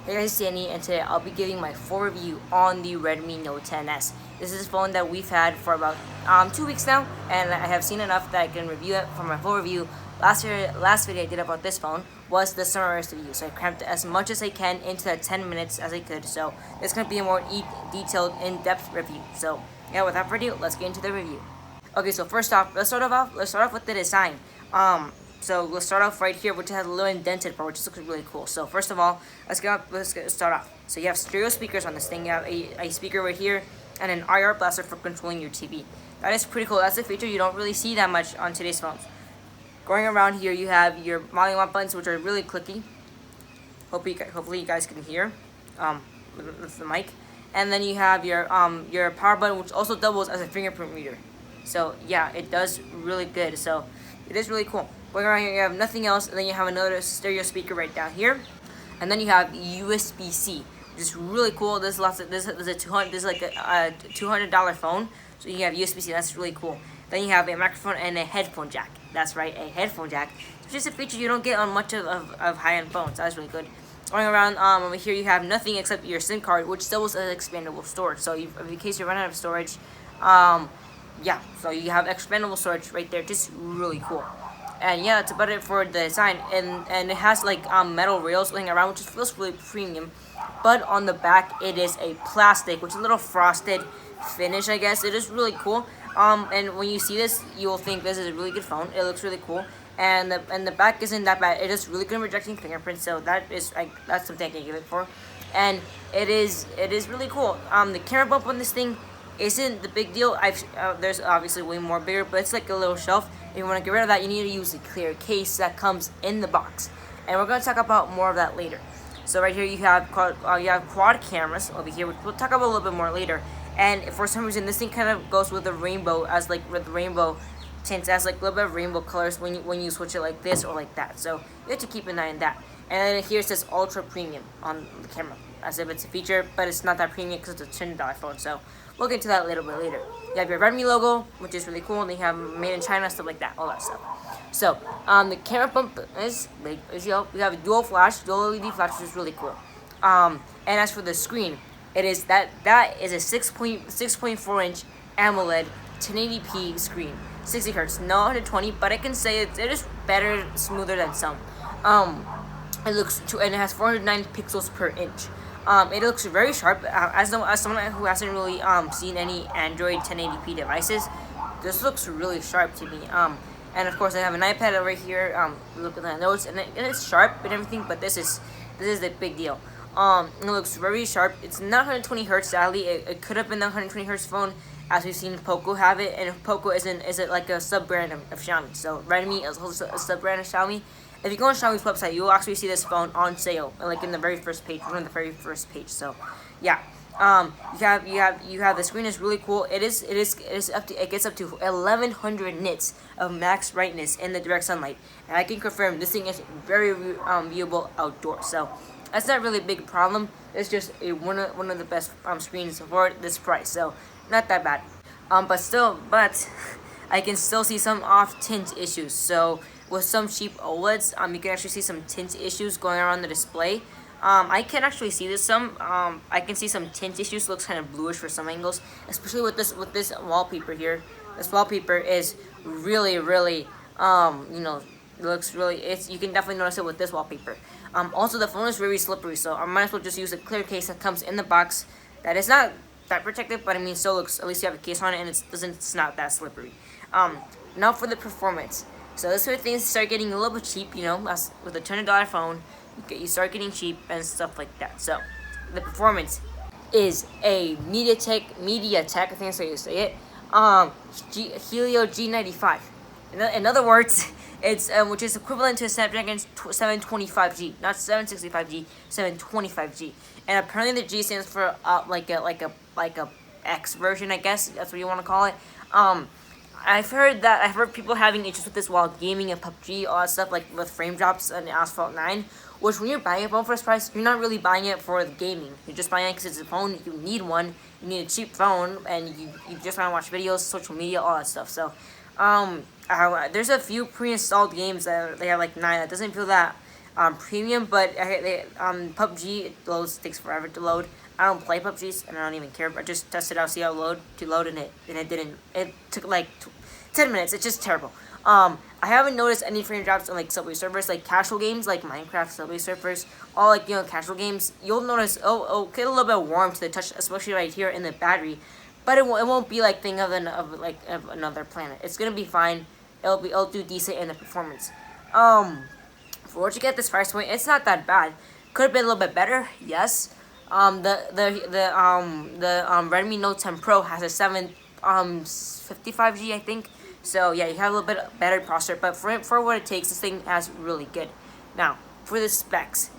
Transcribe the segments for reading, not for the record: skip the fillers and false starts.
Hey guys, it's Danny, and today I'll be giving my full review on the Redmi Note 10s. This is a phone that we've had for about 2 weeks now, and I have seen enough that I can review it for my full review. Last video I did about this phone was the summarized review, so I cramped as much as I can into that 10 minutes as I could. So it's going to be a more detailed, in-depth review. So yeah, without further ado, let's get into the review. Okay, so first off, let's start off with the design. So let's start off right here, which has a little indented part, which looks really cool. So first of all, let's start off. So you have stereo speakers on this thing. You have a speaker right here and an IR blaster for controlling your TV. That is pretty cool. That's a feature you don't really see that much on today's phones. Going around here, you have your volume up buttons, which are really clicky. Hopefully you guys can hear with the mic. And then you have your power button, which also doubles as a fingerprint reader. So yeah, it does really good. So it is really cool. Going around here, you have nothing else, and then you have another stereo speaker right down here, and then you have USB-C, which is really cool. This is like a $200 phone, so you have USB-C. That's really cool. Then you have a microphone and a headphone jack. That's right, a headphone jack, which is a feature you don't get on much of high-end phones. That's really good. Going around over here, you have nothing except your SIM card, which still is an expandable storage. So in case you run out of storage, yeah, so you have expandable storage right there. Just really cool. And yeah, that's about it for the design. And it has like metal rails going around, which feels really premium. But on the back, it is a plastic, which is a little frosted finish, I guess. It is really cool. And when you see this, you will think this is a really good phone. It looks really cool. And the back isn't that bad. It is really good at rejecting fingerprints, so that's something I can give it for. And it is really cool. The camera bump on this thing isn't the big deal. There's obviously way more bigger, but it's like a little shelf. If you want to get rid of that, you need to use the clear case that comes in the box, and we're going to talk about more of that later. So right here you have quad cameras over here, which we'll talk about a little bit more later. And for some reason, this thing kind of goes with the rainbow, as like with rainbow tints, as like a little bit of rainbow colors when you switch it like this or like that. So you have to keep an eye on that. And then here it says ultra premium on the camera, as if it's a feature, but it's not that premium because it's a $10 phone. So we'll get to that a little bit later. You have your Redmi logo, which is really cool, and they have made in China, stuff like that, all that stuff. So the camera bump is big. You have a dual LED flash, which is really cool. And as for the screen, it is that is a 6.4 inch AMOLED 1080p screen, 60 hertz, no 120, but I can say it is better, smoother than some. It has 409 pixels per inch. It looks very sharp. As someone who hasn't really seen any Android 1080p devices, this looks really sharp to me. And of course I have an iPad over here. Look at the notes, and it's sharp and everything, but this is the big deal. It looks very sharp. It's not 120 hertz. Sadly, it could have been the 120 hertz phone, as we've seen Poco have it, and Poco isn't like a sub brand of Xiaomi. So Redmi is also a sub brand of Xiaomi. If you go on Xiaomi's website, you will actually see this phone on sale, like in the very first page, one of the very first page. So, yeah, you have the screen is really cool. It gets up to 1100 nits of max brightness in the direct sunlight, and I can confirm this thing is very viewable outdoors. So that's not really a big problem. It's just one of the best screens for this price. So not that bad. But I can still see some off tint issues. So with some cheap OLEDs, you can actually see some tint issues going around the display. I can actually see this I can see some tint issues. Looks kind of bluish for some angles, especially with this wallpaper here. This wallpaper is really, looks really. You can definitely notice it with this wallpaper. Also, the phone is very slippery, so I might as well just use a clear case that comes in the box. That is not that protective, but I mean, still looks. At least you have a case on it, and it's not that slippery. Now for the performance. So this is where things start getting a little bit cheap, as with a $200 phone, you start getting cheap and stuff like that. So the performance is a MediaTek, I think that's how you say it, Helio G95. In other words, it's which is equivalent to a Snapdragon 725G, not 765G, 725G. And apparently the G stands for like a X version, I guess that's what you want to call it. I've heard people having issues with this while gaming and PUBG, all that stuff, like with frame drops and Asphalt 9, which when you're buying a phone for this price, you're not really buying it for the gaming. You're just buying it because it's a phone, you need one, you need a cheap phone, and you just want to watch videos, social media, all that stuff. So, there's a few pre-installed games that they have like 9. That doesn't feel that premium, but PUBG it loads takes forever to load. I don't play PUBGs and I don't even care. I just tested out, see how load, and it didn't. It took like 10 minutes. It's just terrible. I haven't noticed any frame drops on like Subway servers, like casual games like Minecraft, Subway servers, all like casual games. You'll notice get a little bit warm to the touch, especially right here in the battery, but it won't be like thing of another planet. It's gonna be fine. It'll do decent in the performance. For what you get this price point, it's not that bad. Could have been a little bit better, yes. The Redmi Note 10 Pro has a 755G, I think. So yeah, you have a little bit better processor, but for what it takes, this thing has really good. Now for the specs,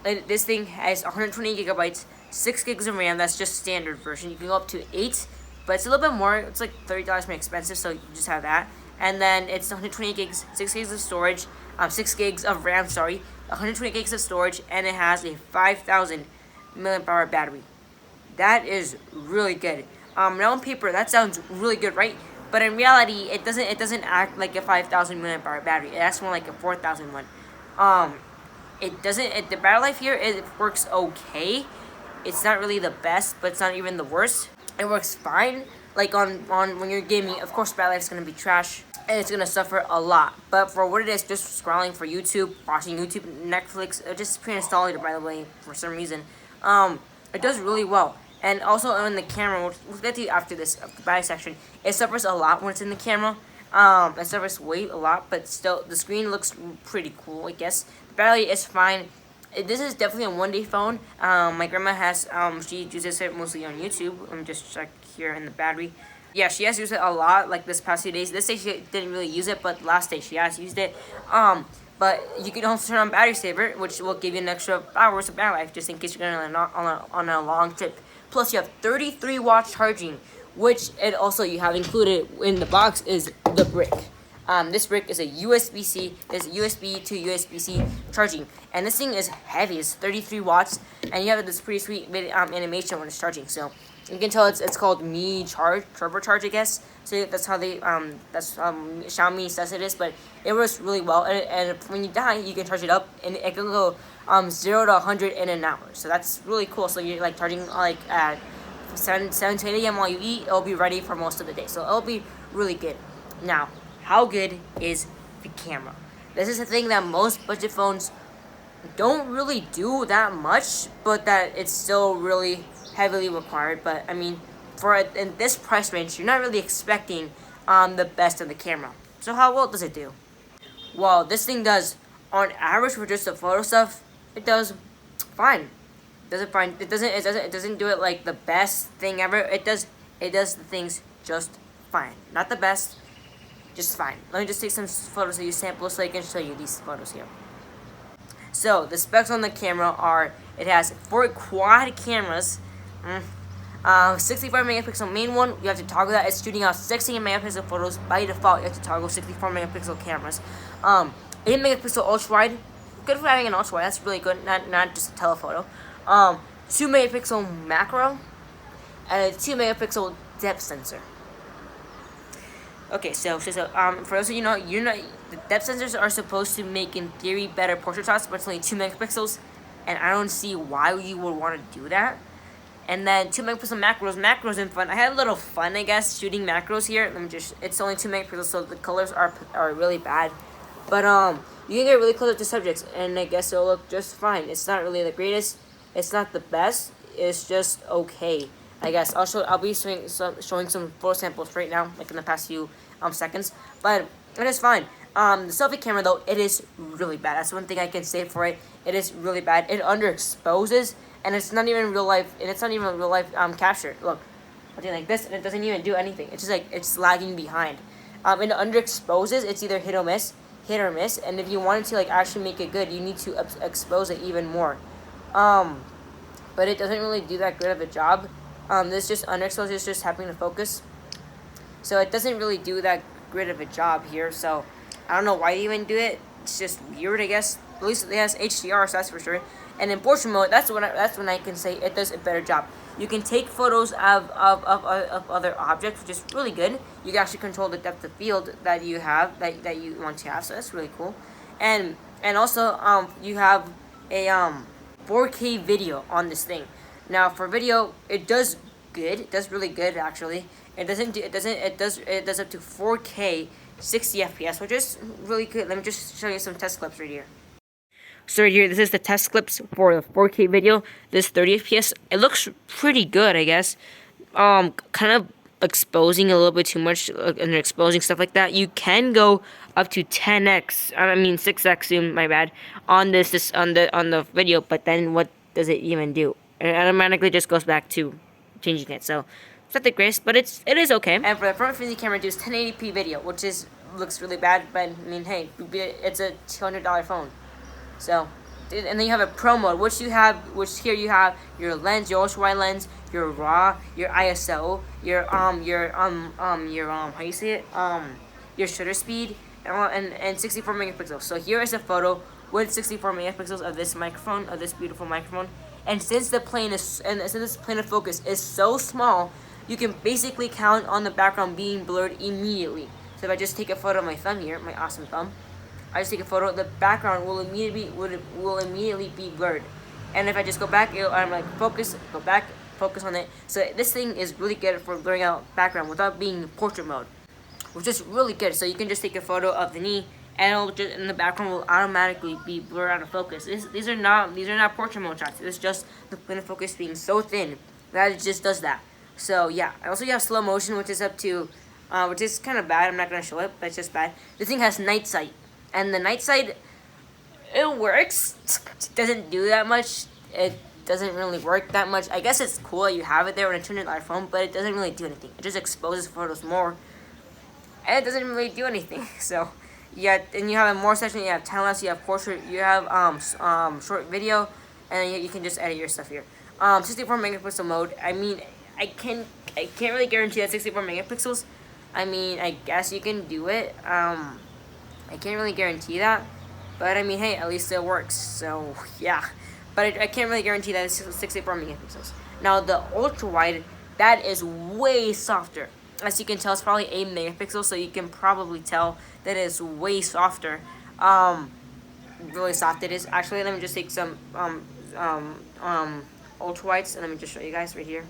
this thing has 120 gigabytes, 6 gigs of RAM. That's just standard version. You can go up to 8, but it's a little bit more. It's like $30 more expensive, so you just have that. And then it's 120 gigs, 6 gigs of storage, 6 gigs of RAM. Sorry, 120 gigs of storage, and it has a 5,000 milliamp hour battery. That is really good. Now on paper, that sounds really good, right? But in reality, it doesn't act like a 5,000 milliamp hour battery. It acts more like a 4,000 one. It doesn't. The battery life here, it works okay. It's not really the best, but it's not even the worst. It works fine. Like on when you're gaming, of course, battery life is gonna be trash, and it's gonna suffer a lot. But for what it is, just scrolling for YouTube, watching YouTube, Netflix, just pre-installed it by the way for some reason. It does really well. And also in the camera, we'll get to after this the battery section. It suffers a lot when it's in the camera. It suffers weight a lot, but still the screen looks pretty cool, I guess. The battery is fine. This is definitely a one-day phone. My grandma has she uses it mostly on YouTube. Let me just check here in the battery. Yeah, she has used it a lot, like this past few days. This day she didn't really use it, but last day she has used it. But you can also turn on battery saver, which will give you an extra hours of battery life, just in case you're going on a long trip. Plus, you have 33 watts charging, which it also you have included in the box is the brick. This brick is a USB-C. There's USB to USB-C charging, and this thing is heavy. It's 33 watts, and you have this pretty sweet animation when it's charging. So you can tell it's called Mi Charge, Turbo Charge, I guess. So that's how they Xiaomi says it is, but it works really well. And when you die, you can charge it up, and it can go 0 to 100 in an hour. So that's really cool. So you're like charging like at 7 to 8 a.m. while you eat. It'll be ready for most of the day. So it'll be really good. Now, how good is the camera? This is a thing that most budget phones don't really do that much, but that it's still really heavily required. But I mean, in this price range, you're not really expecting the best of the camera. So how well does it do? Well, this thing does, on average for just the photo stuff, it does fine. Does it fine? It doesn't do it like the best thing ever. It does the things just fine. Not the best, just fine. Let me just take some photos of you samples so I can show you these photos here. So the specs on the camera are: it has 4 quad cameras. 64 megapixel main one, you have to toggle that. It's shooting out 16 megapixel photos by default. You have to toggle 64 megapixel cameras. 8 megapixel ultra wide, good for having an ultra wide. That's really good. Not just a telephoto. 2 megapixel macro, and a 2 megapixel depth sensor. Okay, so for those of you know, the depth sensors are supposed to make, in theory, better portrait shots, but it's only 2 megapixels, and I don't see why you would want to do that. And then 2 megapixel macros in fun. I had a little fun, I guess, shooting macros here. It's only 2 megapixels, so the colors are really bad. But you can get really close to subjects, and I guess it'll look just fine. It's not really the greatest. It's not the best. It's just okay, I guess. I'll be showing some photo samples right now, like in the past few seconds. But it is fine. The selfie camera though, it is really bad. That's one thing I can say for it. It is really bad. It underexposes. And it's not even real life, capture. Look, I'm doing like this, and it doesn't even do anything. It's just like it's lagging behind. And it underexposes. It's either hit or miss. And if you wanted to like actually make it good, you need to expose it even more. But it doesn't really do that good of a job. This just underexposes. It's just happening to focus. So it doesn't really do that great of a job here. So I don't know why you even do it. It's just weird, I guess. At least it has HDR, so that's for sure. And in portrait mode, that's when I can say it does a better job. You can take photos of other objects, which is really good. You can actually control the depth of field that you have, that you want to have, so that's really cool. And And also you have a 4K video on this thing. Now for video, it does good. It does really good actually. It does up to 4K 60 FPS, which is really good. Let me just show you some test clips right here. So right here, this is the test clips for the 4K video. This 30 FPS. It looks pretty good, I guess. Kind of exposing a little bit too much and exposing stuff like that. You can go up to 10x. I mean 6x zoom. My bad. On this on the video, but then what does it even do? It automatically just goes back to changing it. So it's not the greatest, but it is okay. And for the front-facing camera, it does 1080p video, which looks really bad. But I mean, hey, it's a $200 phone. So, and then you have a Pro mode, which here you have your lens, your ultra wide lens, your RAW, your ISO, your how you say it, your shutter speed, and 64 megapixels. So here is a photo with 64 megapixels of this microphone, of this beautiful microphone. And since this plane of focus is so small, you can basically count on the background being blurred immediately. So if I just take a photo of my thumb here, my awesome thumb. I just take a photo, the background will immediately be blurred. And if I just go back, I'm like focus, go back, focus on it. So this thing is really good for blurring out background without being portrait mode, which is really good. So you can just take a photo of the knee, and the background will automatically be blurred out of focus. These are not portrait mode shots. It's just the plane of focus being so thin that it just does that. So yeah, and also you have slow motion, which is up to, which is kind of bad. I'm not gonna show it, but it's just bad. This thing has night sight. And the night sight, it works. It doesn't do that much. It doesn't really work that much. I guess it's cool that you have it there on a $200 phone, but it doesn't really do anything. It just exposes photos more, and it doesn't really do anything. So, yeah, and you have a more section. You have time lapse. You have portrait. You have short video, and you can just edit your stuff here. 64 megapixel mode. I mean, I can't really guarantee that 64 megapixels. I mean, I guess you can do it. I can't really guarantee that, but I mean, hey, at least it works. So yeah, but I can't really guarantee that it's 64 megapixels. Now the ultra wide, that is way softer. As you can tell, it's probably 8 megapixels, so you can probably tell that it's way softer. Really soft it is. Actually, let me just take some ultra wides and let me just show you guys right here.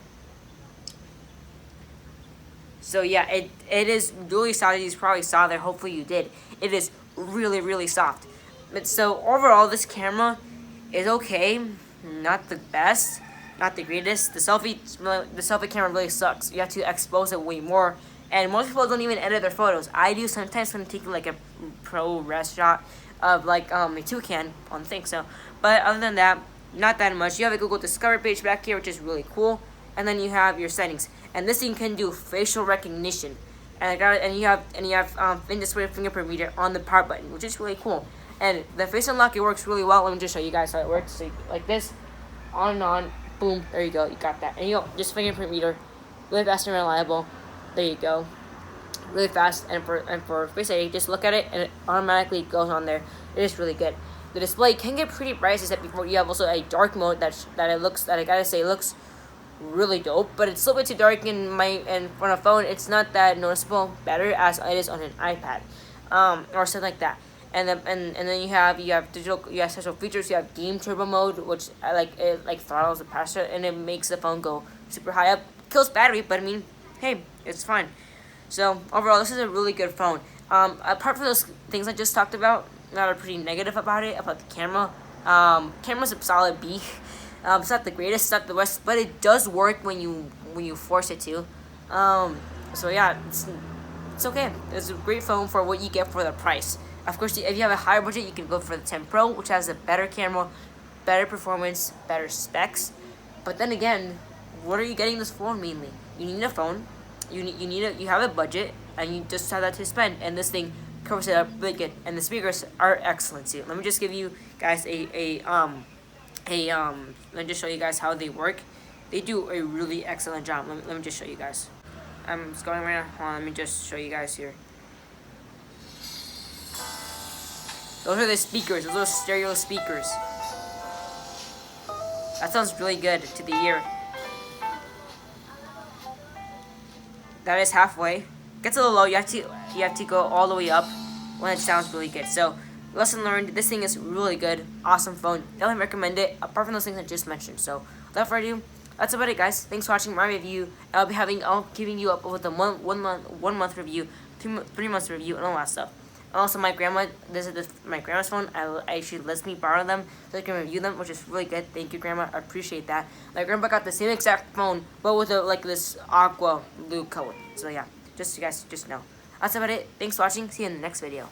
So yeah, it is really soft. You probably saw there. Hopefully you did. It is really, really soft. But so overall, this camera is okay. Not the best, not the greatest. The selfie camera really sucks. You have to expose it way more. And most people don't even edit their photos. I do sometimes when I'm taking like a pro res shot of like a toucan on thing. So, but other than that, not that much. You have a Google Discover page back here, which is really cool. And then you have your settings. And this thing can do facial recognition, and you have in-display fingerprint reader on the power button, which is really cool. And the face unlock, it works really well. Let me just show you guys how it works. So like this, on and on, boom, there you go, you got that. And you go, just fingerprint reader, really fast and reliable. There you go, really fast. And for face ID, just look at it and it automatically goes on there. It is really good. The display can get pretty bright, except before you have also a dark mode that I gotta say looks really dope, but it's a little bit too dark on a phone. It's not that noticeable better as it is on an iPad, or something like that. And then you have special features. You have game turbo mode, which it throttles the faster and it makes the phone go super high up. Kills battery, but I mean, hey, it's fine. So overall, this is a really good phone. Apart from those things I just talked about, that are pretty negative about the camera. Camera's a solid B. It's not the greatest, it's not the best, but it does work when you force it to. So yeah, it's okay. It's a great phone for what you get for the price. Of course, if you have a higher budget, you can go for the 10 Pro, which has a better camera, better performance, better specs. But then again, what are you getting this for mainly? You need a phone, you have a budget, and you just have that to spend. And this thing covers it up really good, and the speakers are excellent too. Let me just give you guys let me just show you guys how they work. They do a really excellent job. Let me just show you guys. I'm just going right now. Hold on, let me just show you guys here. Those are the speakers. Those are stereo speakers. That sounds really good to the ear. That is halfway. Gets a little low. You have to go all the way up when it sounds really good. So lesson learned. This thing is really good. Awesome phone. Definitely recommend it. Apart from those things I just mentioned. So without further ado, that's about it, guys. Thanks for watching my review. I'll keeping you up with the one month review, 3 months review, and all that stuff. And also, my grandma, my grandma's phone. She lets me borrow them so I can review them, which is really good. Thank you, Grandma. I appreciate that. My grandpa got the same exact phone, but with this aqua blue color. So yeah, just you guys just know. That's about it. Thanks for watching. See you in the next video.